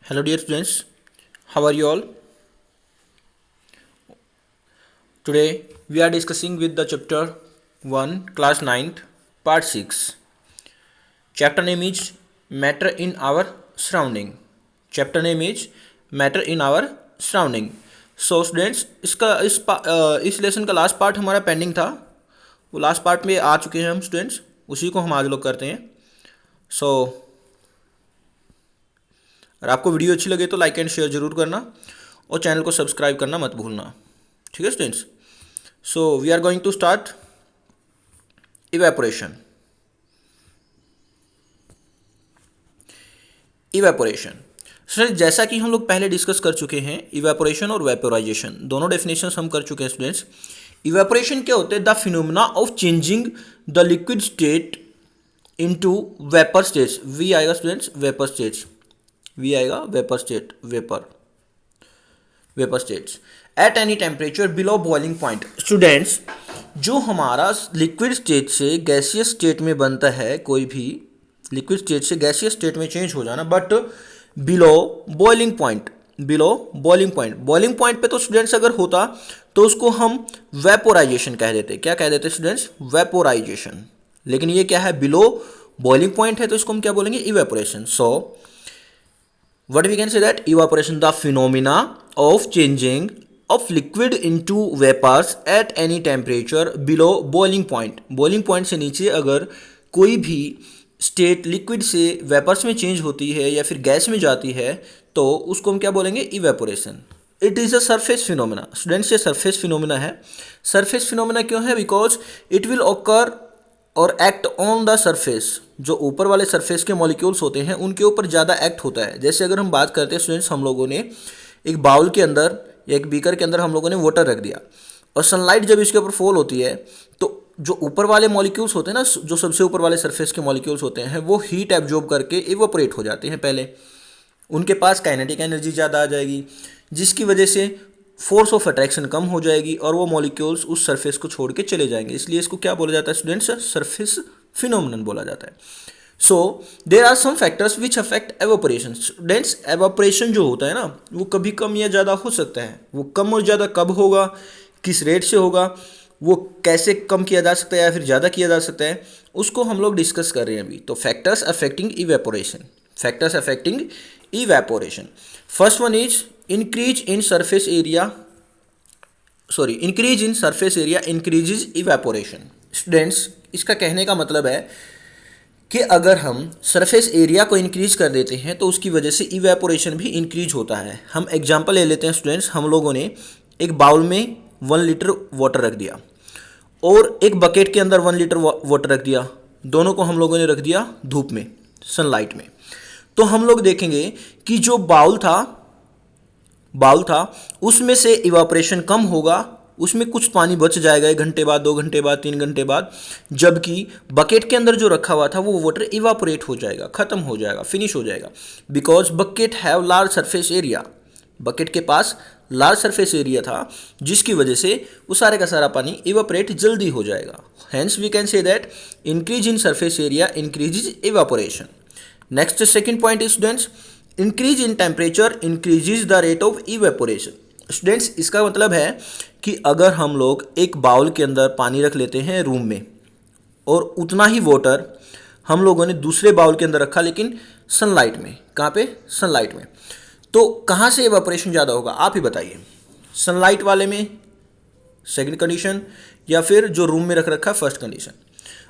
Hello dear students, how are you all? Today we are discussing with the chapter 1 class 9th part 6. Chapter name is Matter in Our Surrounding. Chapter name is Matter in Our Surrounding. So students इस lesson का last part हमारा pending था. वो last part में आ चुके हैं हम students, उसी को हम आज लोग करते हैं. सो अगर आपको वीडियो अच्छी लगे तो लाइक एंड शेयर जरूर करना और चैनल को सब्सक्राइब करना मत भूलना. ठीक है students. So we are going to start evaporation. Evaporation sir, जैसा कि हम लोग पहले डिस्कस कर चुके हैं, इवेपोरेशन और वेपोराइजेशन दोनों डेफिनेशंस हम कर चुके हैं स्टूडेंट्स. इवेपोरेशन क्या होते हैं? The phenomena of changing the liquid state into vapour states. We आएगा स्टूडेंट्स वेपर स्टेट्स, वी आएगा vapour state, vapour states at any temperature below boiling point. Students, जो हमारा लिक्विड स्टेट से गैसियस स्टेट में बनता है, कोई भी लिक्विड स्टेट से गैसियस स्टेट में चेंज हो जाना, but below boiling point, below boiling point, boiling point पे तो स्टूडेंट्स अगर होता तो उसको हम वेपोराइजेशन कह देते. क्या कह देते स्टूडेंट्स? वेपोराइजेशन. लेकिन ये क्या है? बिलो बॉइलिंग पॉइंट है, तो इसको हम क्या बोलेंगे? Evaporation. So what we can say that evaporation, the phenomena of changing of liquid into vapors at any temperature below boiling point. boiling point से नीचे अगर कोई भी स्टेट लिक्विड से वेपर्स में चेंज होती है या फिर गैस में जाती है तो उसको हम क्या बोलेंगे? Evaporation. It is a surface phenomena. Students, ये सरफेस फिनोमिना है. सरफेस फिनोमिना क्यों है? बिकॉज इट विल ऑकर और एक्ट ऑन द सरफेस. जो ऊपर वाले सरफेस के मॉलिक्यूल्स होते हैं उनके ऊपर ज़्यादा एक्ट होता है. जैसे अगर हम बात करते हैं स्टूडेंट्स, हम लोगों ने एक बाउल के अंदर या एक बीकर के अंदर हम लोगों ने वाटर रख दिया और सनलाइट जब इसके ऊपर फॉल होती है तो जो ऊपर वाले मॉलिक्यूल्स होते हैं ना, जो सबसे ऊपर वाले सरफेस के मॉलिक्यूल्स होते हैं, वो हीट एब्जॉर्ब करके इवेपोरेट हो जाते हैं. पहले उनके पास काइनेटिक एनर्जी ज़्यादा आ जाएगी, जिसकी वजह से फोर्स ऑफ अट्रैक्शन कम हो जाएगी और वो मॉलिक्यूल्स उस सरफेस को छोड़ के चले जाएंगे. इसलिए इसको क्या बोला जाता है स्टूडेंट्स? सरफेस फिनोमिनन बोला जाता है. So there are some factors which affect evaporation. Students, evaporation जो होता है ना, वो कभी कम या ज़्यादा हो सकता है. वो कम और ज़्यादा कब होगा, किस रेट से होगा, वो कैसे कम किया जा सकता है या फिर ज़्यादा किया जा सकता है, उसको हम लोग डिस्कस कर रहे हैं अभी. तो factors affecting evaporation, factors affecting evaporation. First one is increase in surface area, sorry increase in surface area increases evaporation. Students, इसका कहने का मतलब है कि अगर हम सरफेस एरिया को इंक्रीज कर देते हैं तो उसकी वजह से इवेपोरेशन भी इंक्रीज होता है. हम एग्जांपल ले लेते हैं स्टूडेंट्स. हम लोगों ने एक बाउल में 1 लीटर वाटर रख दिया और एक बकेट के अंदर 1 लीटर वाटर रख दिया. दोनों को हम लोगों ने रख दिया धूप में, सनलाइट में. तो हम लोग देखेंगे कि जो बाउल था उसमें से इवापोरेशन कम होगा, उसमें कुछ पानी बच जाएगा 1 घंटे बाद, 2 घंटे बाद, 3 घंटे बाद. जबकि बकेट के अंदर जो रखा हुआ था वो वाटर इवापोरेट हो जाएगा, खत्म हो जाएगा, फिनिश हो जाएगा. Because bucket have large surface area, bucket के पास लार्ज सरफेस एरिया था, जिसकी वजह से वो सारे का सारा पानी इवापोरेट जल्दी हो जाएगा. Hence we can say that increase in surface area increases evaporation. Next second point is students, increase in temperature increases the rate of evaporation. Students, इसका मतलब है कि अगर हम लोग एक बाउल के अंदर पानी रख लेते हैं रूम में और उतना ही वाटर हम लोगों ने दूसरे बाउल के अंदर रखा, लेकिन सनलाइट में. कहाँ पे? सनलाइट में. तो कहाँ से इवेपोरेशन ज़्यादा होगा? आप ही बताइए. सनलाइट वाले में सेकंड कंडीशन या फिर जो रूम में रख रखा है first condition?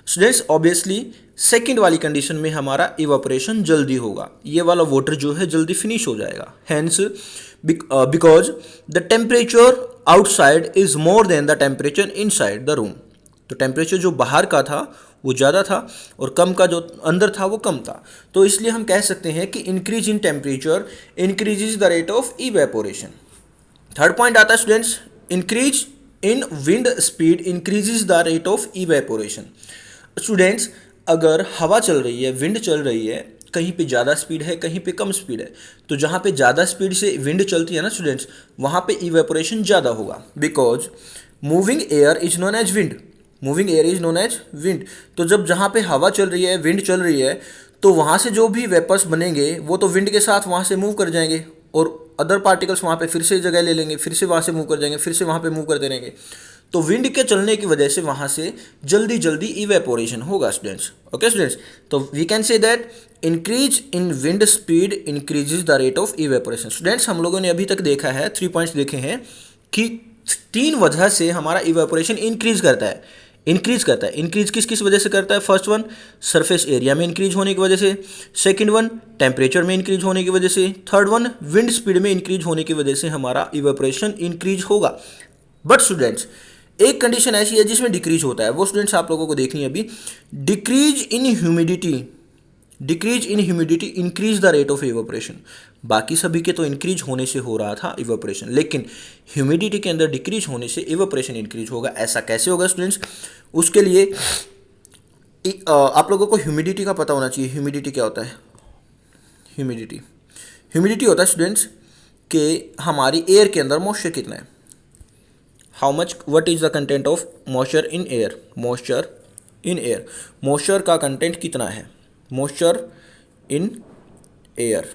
Students, obviously second वाली कंडीशन में हमारा इवेपोरेशन जल्दी होगा. ये वाला वाटर जो है जल्दी फिनिश हो जाएगा. Hence because the temperature outside is more than the temperature inside the room. तो टेम्परेचर जो बाहर का था वो ज़्यादा था और कम का जो अंदर था वो कम था. तो इसलिए हम कह सकते हैं कि increase in temperature increases the rate of evaporation. Third point आता है students, increase in wind speed increases the rate of evaporation. Students, अगर हवा चल रही है, विंड चल रही है, कहीं पे ज़्यादा स्पीड है, कहीं पे कम स्पीड है, तो जहाँ पे ज़्यादा स्पीड से विंड चलती है ना स्टूडेंट्स, वहाँ पे इवेपोरेशन ज़्यादा होगा. Because moving air is known as wind, moving air is known as wind. तो जब जहाँ पे हवा चल रही है, विंड चल रही है, तो वहाँ से जो भी वेपर्स बनेंगे वो तो विंड के साथ वहाँ से मूव कर जाएंगे और अदर पार्टिकल्स वहाँ पे फिर से जगह ले लेंगे, फिर से वहाँ से मूव कर जाएंगे, फिर से वहाँ पे मूव करते रहेंगे। तो विंड के चलने की वजह से वहाँ से जल्दी जल्दी इवेपोरेशन होगा स्टूडेंट्स। ओके स्टूडेंट्स, तो we can say that increase in wind speed increases the rate of evaporation. Students हम लोगों ने अभी तक देखा है, 3 पॉइंट्स देखे हैं कि 3 वजह से हमारा इवेपोरेशन इंक्रीज करता है। इंक्रीज किस किस वजह से करता है? फर्स्ट वन सरफेस एरिया में इंक्रीज होने की वजह से, सेकंड वन टेम्परेचर में इंक्रीज होने की वजह से, थर्ड वन विंड स्पीड में इंक्रीज होने की वजह से हमारा इवेपोरेशन इंक्रीज होगा। बट स्टूडेंट्स एक कंडीशन ऐसी है जिसमें डिक्रीज होता है, वो स्टूडेंट्स आप लोगों को देखनी है अभी। Decrease in humidity increase the rate of evaporation. बाकी सभी के तो इंक्रीज होने से हो रहा था इवेपोरेशन, लेकिन ह्यूमिडिटी के अंदर डिक्रीज होने से इवेपोरेशन इंक्रीज होगा। ऐसा कैसे होगा स्टूडेंट्स? उसके लिए आप लोगों को ह्यूमिडिटी का पता होना चाहिए। ह्यूमिडिटी क्या होता है? ह्यूमिडिटी होता है स्टूडेंट्स कि हमारी एयर के अंदर मॉइस्चर कितना है। How much, what is the content of moisture in air? Moisture का कंटेंट कितना है? Moisture in air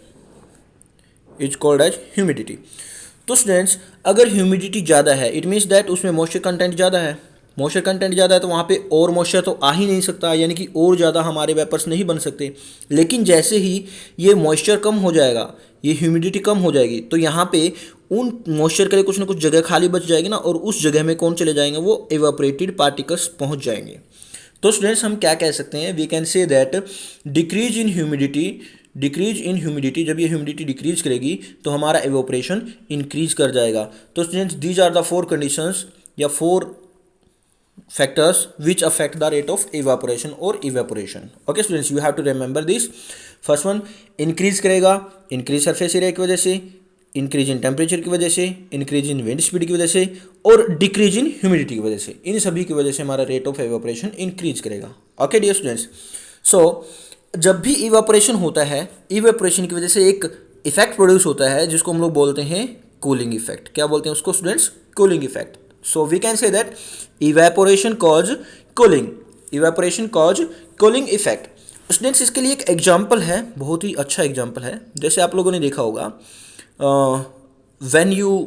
is called as humidity. तो स्टूडेंट्स अगर ह्यूमिडिटी ज़्यादा है इट मीन्स दैट उसमें मॉइस्चर कंटेंट ज़्यादा है। मॉइस्चर कंटेंट ज़्यादा है तो वहाँ पे और मॉइस्चर तो आ ही नहीं सकता, यानी कि और ज़्यादा हमारे वेपर्स नहीं बन सकते। लेकिन जैसे ही ये मॉइस्चर कम हो जाएगा, ये ह्यूमिडिटी कम हो जाएगी, तो यहाँ पे उन मॉइस्चर के लिए कुछ ना कुछ जगह खाली बच जाएगी ना, और उस जगह में कौन चले जाएंगे? वो इवेपोरेटेड पार्टिकल्स पहुँच जाएंगे। तो स्टूडेंट्स हम क्या कह सकते हैं? We can say that decrease in humidity, जब ये ह्यूमिडिटी डिक्रीज करेगी तो हमारा इवेपोरेशन इंक्रीज कर जाएगा। तो students these are the 4 conditions या 4 factors which affect the rate of evaporation और evaporation. Okay students, you have to remember this. First one increase करेगा, इंक्रीज सरफेस एरिया की वजह से, इंक्रीज इन टेम्परेचर की वजह से, इंक्रीज इन विंड स्पीड की वजह से, और डिक्रीज इन ह्यूमिडिटी की वजह से। इन सभी की वजह से हमारा रेट ऑफ इवेपोरेशन इंक्रीज करेगा। ओके डियर स्टूडेंट्स, सो जब भी इवेपोरेशन होता है, इवेपोरेशन की वजह से एक इफेक्ट प्रोड्यूस होता है जिसको हम लोग बोलते हैं कूलिंग इफेक्ट। क्या बोलते हैं उसको students? Cooling effect. So we can say that evaporation cause cooling effect. Students इसके लिए एक एग्जाम्पल है, बहुत ही अच्छा एग्जाम्पल है। जैसे आप लोगों ने देखा होगा when you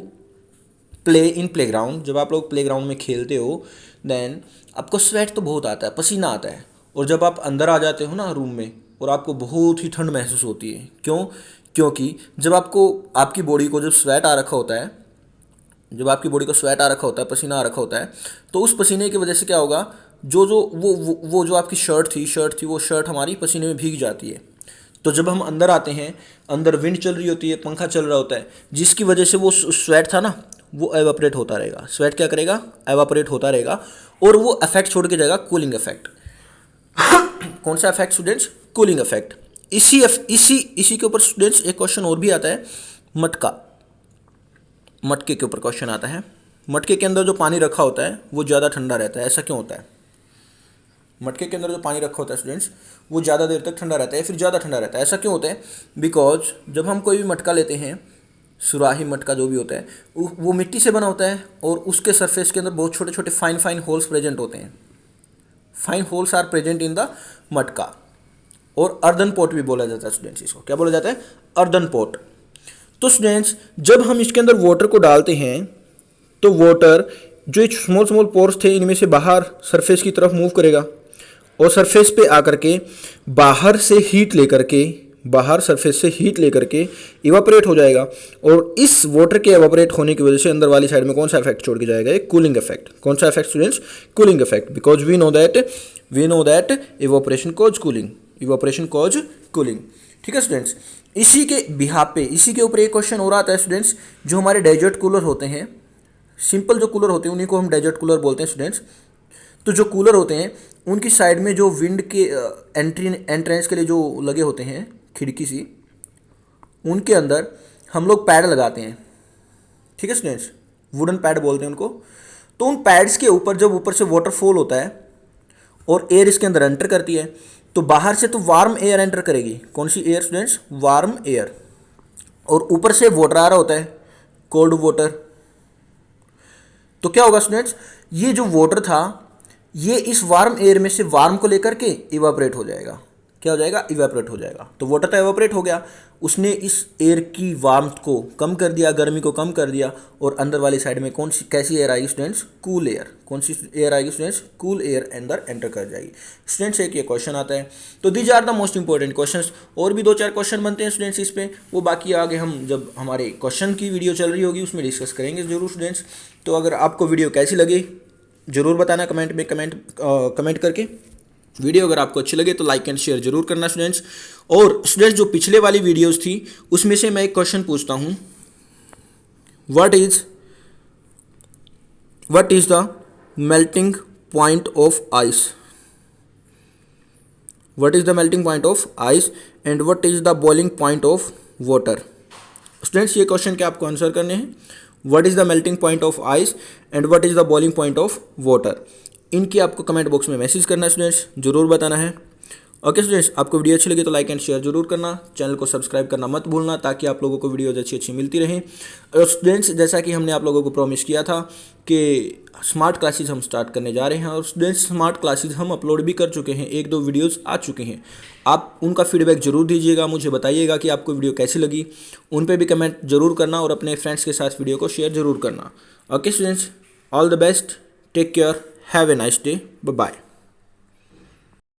play in playground, जब आप लोग प्लेग्राउंड में खेलते हो देन आपको स्वेट तो बहुत आता है, पसीना आता है, और जब आप अंदर आ जाते हो ना रूम में और आपको बहुत ही ठंड महसूस होती है। क्यों? क्योंकि जब आपकी बॉडी को जब स्वेट आ रखा होता है, पसीना आ रखा होता है, तो उस पसीने की वजह से क्या होगा? वो जो आपकी शर्ट थी वो शर्ट हमारी पसीने में भीग जाती है। तो जब हम अंदर आते हैं, अंदर विंड चल रही होती है, पंखा चल रहा होता है, जिसकी वजह से वो स्वेट था ना वो एवापोरेट होता रहेगा। स्वेट क्या करेगा? एवापोरेट होता रहेगा, और वो इफेक्ट छोड़ के जाएगा कूलिंग इफेक्ट। कौन सा इफेक्ट स्टूडेंट्स? Cooling effect. इसी के ऊपर स्टूडेंट्स एक क्वेश्चन और भी आता है, मटके के ऊपर क्वेश्चन आता है। मटके के अंदर जो पानी रखा होता है वो ज़्यादा ठंडा रहता है, ऐसा क्यों होता है? मटके के अंदर जो पानी रखा होता है स्टूडेंट्स वो ज़्यादा देर तक ठंडा रहता है, फिर ज़्यादा ठंडा रहता है, ऐसा क्यों होता है? बिकॉज जब हम कोई भी मटका लेते हैं, सुराही मटका जो भी होता है, वो मिट्टी से बना होता है, और उसके सरफेस के अंदर बहुत छोटे छोटे फाइन होल्स प्रेजेंट होते हैं। Fine holes are present in the matka, और अर्दन पॉट भी बोला जाता है स्टूडेंट्स। इसको क्या बोला जाता है? Earthen pot. तो स्टूडेंट्स जब हम इसके अंदर वाटर को डालते हैं तो वाटर जो एक स्मॉल पोर्स थे इनमें से बाहर सरफेस की तरफ मूव करेगा, और सरफेस पे आकर के बाहर सरफेस से हीट लेकर के इवापोरेट हो जाएगा, और इस वाटर के इवापोरेट होने की वजह से अंदर वाली साइड में कौन सा इफेक्ट छोड़ के जाएगा? एक कूलिंग इफेक्ट। कौन सा effect students? Cooling effect. Because we know that evaporation cause cooling. ठीक है स्टूडेंट्स, इसी के ऊपर एक क्वेश्चन और आता है स्टूडेंट्स, जो हमारे डेजर्ट कूलर होते हैं, सिंपल जो कूलर होते हैं उन्हीं को हम डेजर्ट कूलर बोलते हैं स्टूडेंट्स। तो जो कूलर होते हैं उनकी साइड में जो विंड के एंट्रेंस के लिए जो लगे होते हैं खिड़की सी, उनके अंदर हम लोग पैड लगाते हैं। ठीक है स्टूडेंट्स, वुडन पैड बोलते हैं उनको। तो उन पैड्स के ऊपर जब ऊपर से वाटर फॉल होता है और एयर इसके अंदर एंटर करती है, तो बाहर से तो वार्म एयर एंटर करेगी। कौन सी एयर स्टूडेंट्स? Warm air. और ऊपर से वाटर आ रहा होता है, कोल्ड वाटर। तो क्या होगा स्टूडेंट्स? ये जो वाटर था ये इस वार्म एयर में से वार्म को लेकर के इवापोरेट हो जाएगा। क्या हो जाएगा, इवेपोरेट हो जाएगा। तो वाटर तो इवेपोरेट हो गया, उसने इस एयर की वार्मथ को कम कर दिया, गर्मी को कम कर दिया, और अंदर वाली साइड में कौन सी कैसी एयर आएगी स्टूडेंट्स, कूल एयर। कौन सी एयर आएगी स्टूडेंट्स, कूल एयर अंदर एंटर कर जाएगी। स्टूडेंट्स एक ये क्वेश्चन आता है। तो these are the most important questions. और भी 2-4 क्वेश्चन बनते हैं स्टूडेंट्स इस पे, वो बाकी आगे हम जब हमारे क्वेश्चन की वीडियो चल रही होगी उसमें डिस्कस करेंगे जरूर स्टूडेंट्स। तो अगर आपको वीडियो कैसी लगी जरूर बताना कमेंट में, कमेंट करके। वीडियो अगर आपको अच्छी लगे तो लाइक एंड शेयर जरूर करना स्टूडेंट्स। और स्टूडेंट्स जो पिछले वाली वीडियोस थी उसमें से मैं एक क्वेश्चन पूछता हूँ, what is the melting point of ice, what is the melting point of ice and what is the boiling point of water. Students ये क्वेश्चन के आपको आंसर करने हैं, what is the melting point of ice and what is the boiling point of water. इनकी आपको comment box में message करना है स्टूडेंट्स, जरूर बताना है। ओके स्टूडेंट्स, आपको वीडियो अच्छी लगी तो लाइक एंड शेयर जरूर करना, चैनल को सब्सक्राइब करना मत भूलना ताकि आप लोगों को वीडियोज अच्छी मिलती रहें। और स्टूडेंट्स जैसा कि हमने आप लोगों को प्रॉमिस किया था कि स्मार्ट क्लासेज हम स्टार्ट करने जा रहे हैं, और स्टूडेंट्स स्मार्ट क्लासेज हम अपलोड भी कर चुके हैं, 1-2 वीडियोज़ आ चुके हैं। आप उनका फीडबैक जरूर दीजिएगा, मुझे बताइएगा कि आपको वीडियो कैसी लगी, उन पर भी कमेंट जरूर करना और अपने फ्रेंड्स के साथ वीडियो को शेयर जरूर करना। Okay students, all the best, take care, have a nice day, bye bye.